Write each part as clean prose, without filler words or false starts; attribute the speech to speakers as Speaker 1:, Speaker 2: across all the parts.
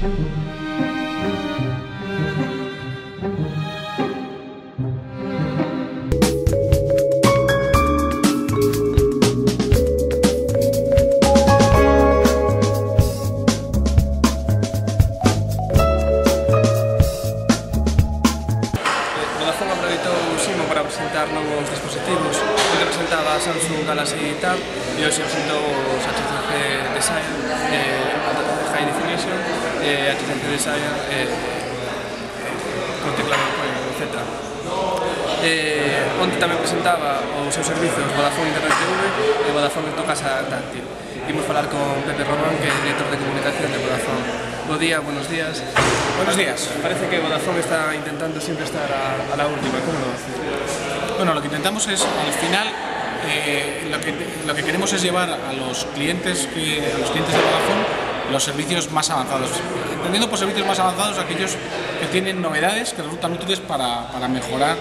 Speaker 1: Vodafone aproveitou o Simo para presentar novos dispositivos. Onde presentaba a Samsung Galaxy Tab e hoxe presentou os HTC Desire High Definition e HTC Desire con teclado Z. Onde tamén presentaba os seus servizos Vodafone Internet TV e Vodafone Tu Casa Táctil. Imos falar con Pepe Román, que é director de comunicación de Vodafone. Bo día, buenos días.
Speaker 2: Buenos días.
Speaker 1: Parece que Vodafone está intentando siempre estar a la última. ¿Cómo lo hace?
Speaker 2: Bueno, lo que intentamos es, al final, lo que queremos es llevar a los clientes de Vodafone los servicios más avanzados. Entendiendo por servicios más avanzados aquellos que tienen novedades que resultan útiles para mejorar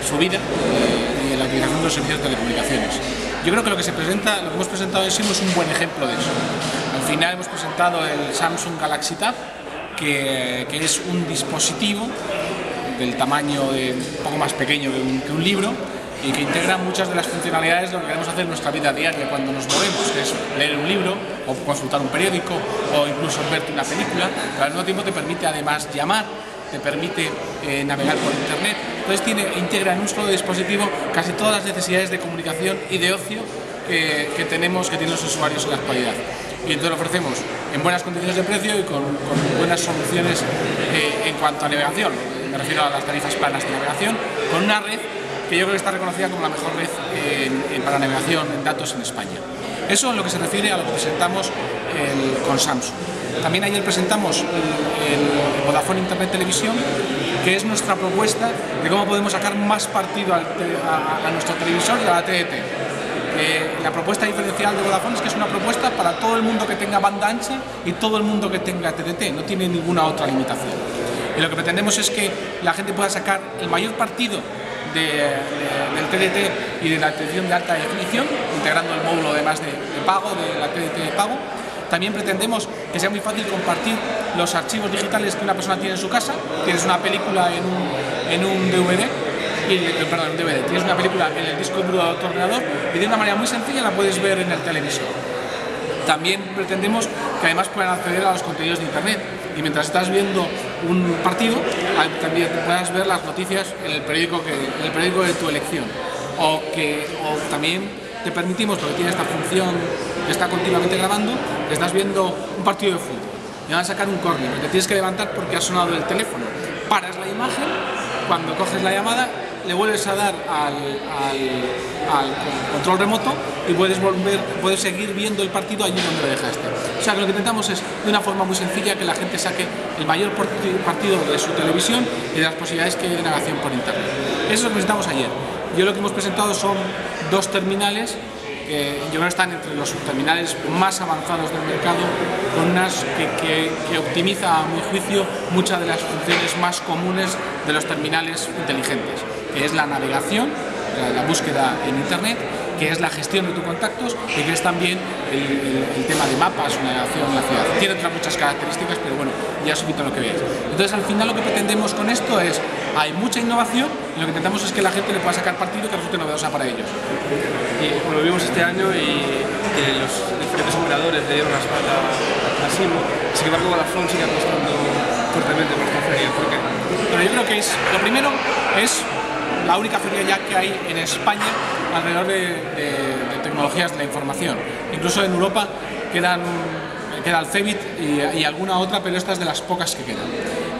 Speaker 2: su vida y la utilización de los servicios de telecomunicaciones. Yo creo que lo que hemos presentado en Simo es un buen ejemplo de eso. Al final hemos presentado el Samsung Galaxy Tab, que es un dispositivo del tamaño un poco más pequeño que un libro y que integra muchas de las funcionalidades de lo que queremos hacer en nuestra vida diaria cuando nos movemos, que es leer un libro o consultar un periódico o incluso verte una película, pero al mismo tiempo te permite además llamar, te permite navegar por internet. Entonces integra en un solo dispositivo casi todas las necesidades de comunicación y de ocio que tienen los usuarios en la actualidad. Y entonces lo ofrecemos en buenas condiciones de precio y con buenas soluciones en cuanto a navegación. Me refiero a las tarifas planas de navegación, con una red que yo creo que está reconocida como la mejor red para navegación en datos en España. Eso es lo que se refiere a lo que presentamos con Samsung. También ayer presentamos el Vodafone Internet Televisión, que es nuestra propuesta de cómo podemos sacar más partido a nuestro televisor y a la TDT. La propuesta diferencial de Vodafone es que es una propuesta para todo el mundo que tenga banda ancha y todo el mundo que tenga TDT, no tiene ninguna otra limitación. Y lo que pretendemos es que la gente pueda sacar el mayor partido del TDT y de la televisión de alta definición, integrando el módulo además de pago, de la TDT de pago. También pretendemos que sea muy fácil compartir los archivos digitales que una persona tiene en su casa. Tienes una película en un DVD, tienes una película en el disco duro de tu ordenador y de una manera muy sencilla la puedes ver en el televisor. También pretendemos que además puedan acceder a los contenidos de internet y mientras estás viendo un partido también puedas ver las noticias en el periódico de tu elección o también te permitimos, porque tiene esta función que está continuamente grabando, que estás viendo un partido de fútbol y van a sacar un córner, te tienes que levantar porque ha sonado el teléfono, paras la imagen, cuando coges la llamada le vuelves a dar al control remoto y puedes seguir viendo el partido allí donde lo dejaste. O sea que lo que intentamos es, de una forma muy sencilla, que la gente saque el mayor partido de su televisión y de las posibilidades que hay de navegación por internet. Eso es lo que presentamos ayer. Lo que hemos presentado son dos terminales que yo creo que están entre los terminales más avanzados del mercado, con unas que optimiza a mi juicio muchas de las funciones más comunes de los terminales inteligentes, que es la navegación, la búsqueda en internet, que es la gestión de tus contactos y que es también el tema de mapas o navegación en la ciudad. Tiene otras muchas características, pero bueno, ya os invito a lo que veáis. Entonces al final lo que pretendemos con esto es, hay mucha innovación y lo que intentamos es que la gente le pueda sacar partido que resulte novedosa para ellos.
Speaker 1: Y lo vimos este año y los diferentes operadores le dieron la espalda a Simo. Sin embargo, Vodafone sigue apostando fuertemente por esta feria. ¿Por qué?
Speaker 2: Pero yo creo que lo primero es la única feria ya que hay en España alrededor de tecnologías de la información. Incluso en Europa queda el CeBIT y alguna otra, pero esta es de las pocas que quedan.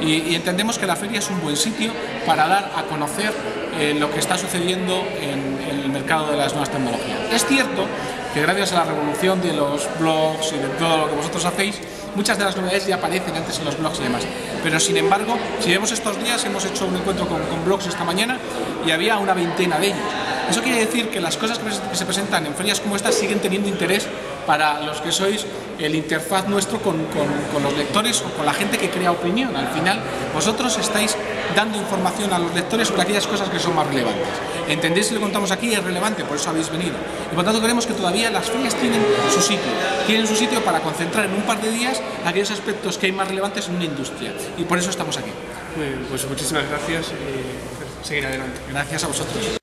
Speaker 2: Y entendemos que la feria es un buen sitio para dar a conocer lo que está sucediendo en el mercado de las nuevas tecnologías. Es cierto que gracias a la revolución de los blogs y de todo lo que vosotros hacéis, muchas de las novedades ya aparecen antes en los blogs y demás. Pero sin embargo, si vemos estos días, hemos hecho un encuentro con blogs esta mañana y había una veintena de ellos. Eso quiere decir que las cosas que se presentan en ferias como estas siguen teniendo interés para los que sois el interfaz nuestro con los lectores o con la gente que crea opinión. Al final, vosotros estáis dando información a los lectores sobre aquellas cosas que son más relevantes. ¿Entendéis que lo contamos aquí? Es relevante, por eso habéis venido. Y por tanto creemos que todavía las ferias tienen su sitio para concentrar en un par de días aquellos aspectos que hay más relevantes en una industria. Y por eso estamos aquí.
Speaker 1: Muy bien, pues muchísimas gracias y seguir adelante.
Speaker 2: Gracias a vosotros.